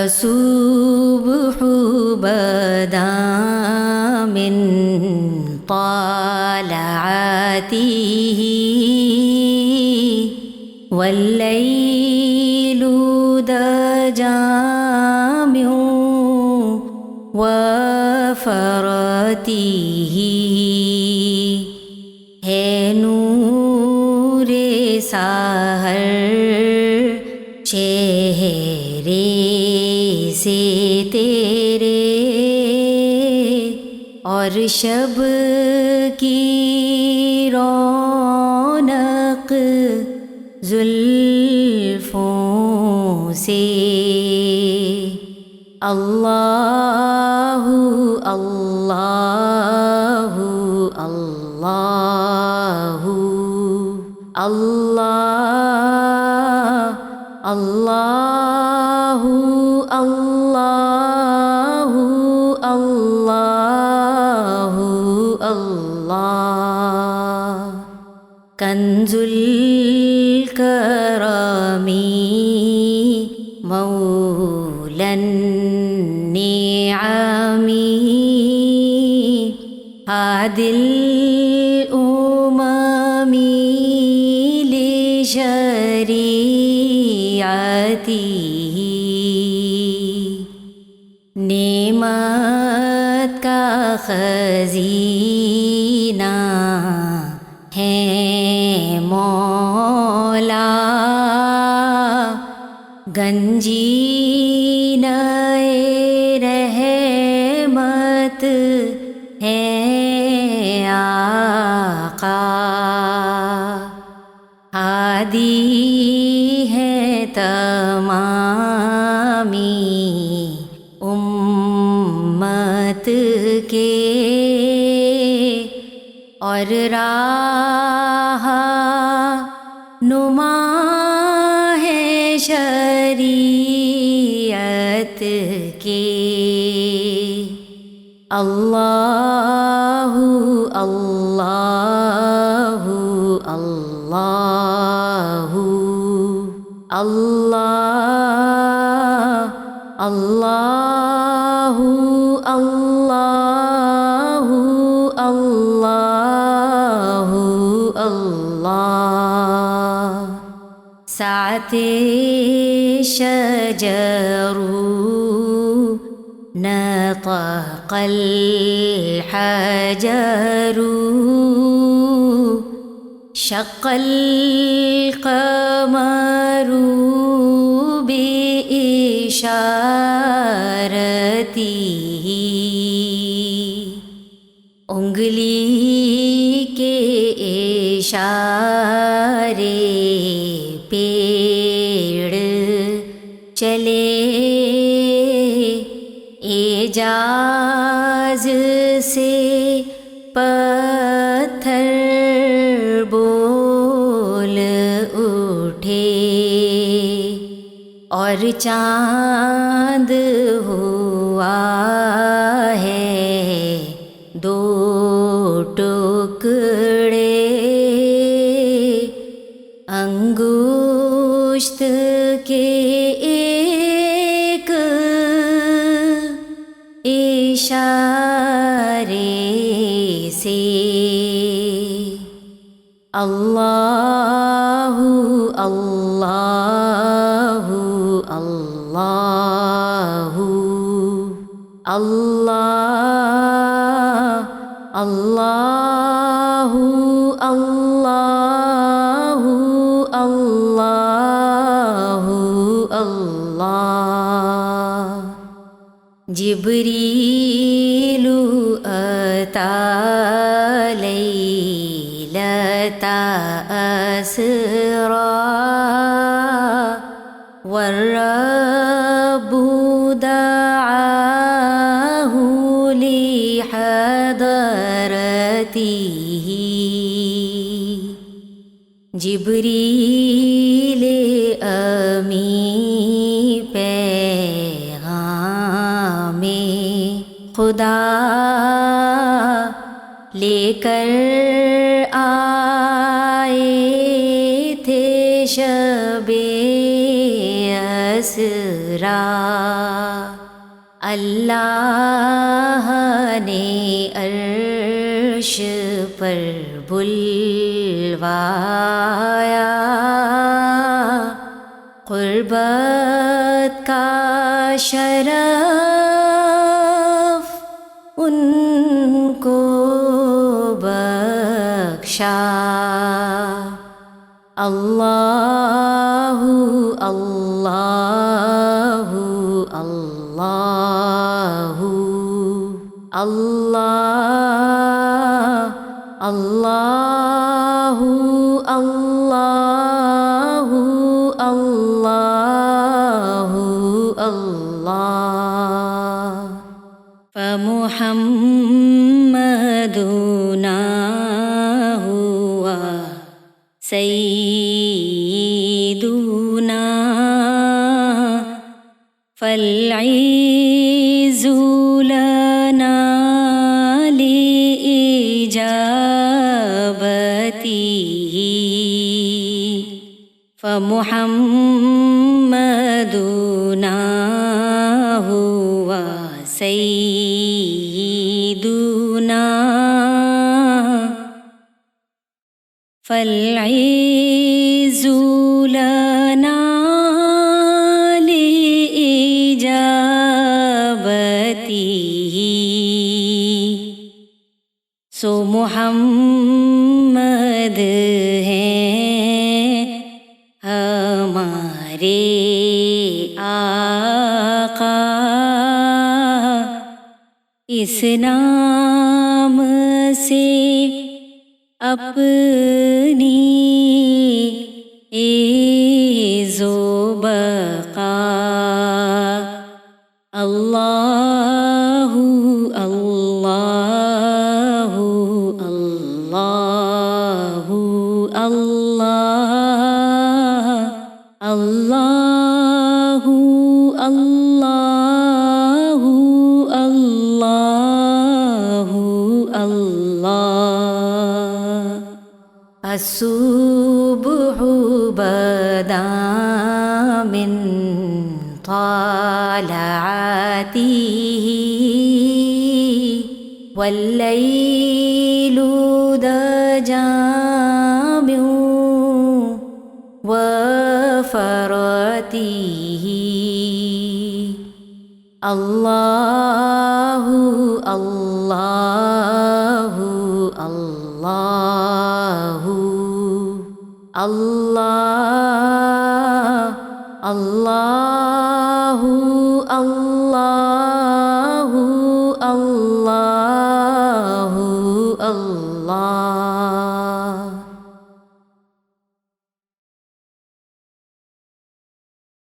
الصبح بدا من طلعته والليل دجى من وفرته ہے نور سحر چہرے سے تیرے اور شب کی رونق زلفوں سے اللہ اللہ اللہ اللہ اللہ اللہ اللہ اللہ کنز الکرم مولا النعم هادي الأمم لشريعته نعمت کا خزینہ ہے مولا گنجینہ رحمت ہے آقا ہادی ہے تمامی امت کے اور راہ نما ہے شریعت کے اللہ اللہ اللہ اللہ اللہ اللہ اللہ اللہ ساعت شجر نطق الحجر شق القمر بإشارته انگلی کے اشارے پیڑ چلے اعجاز سے پتھر بول اٹھے اور چاند ہوا ہے دو ٹکڑے انگشت کے ایک اشارے سے اللہ اللہ اللہ اللہ اللہ اللہ اللہ اللہ جبریل اتا لیلۃ اسرا والرب دعاه لحضرته جبریل امی پیغام خدا لے کر آئے تھے شب اسرا اللہ نے عرش پر بلوایا، قربت کا شرف ان کو بخشا۔ اللہ اللہ اللہ اللہ اللہ اللہ اللہ اللہ۔ فمحمدنا ہوا سیدنا، فالعز لنا لإجابته، فمحمدنا هو سيدنا، فالعز لنا لإجابته، سو محمد ہیں ہمارے آقا، اس نام سے اپنی عز و بقا، اللہ اللہ اللہ اللہ اللہ اللہ اللہ اللہ۔ الصبح بدا من طلعته، والليل دجى من وفرته، اللہ اللہ اللہ اللہ اللہ اللہ اللہ اللہ۔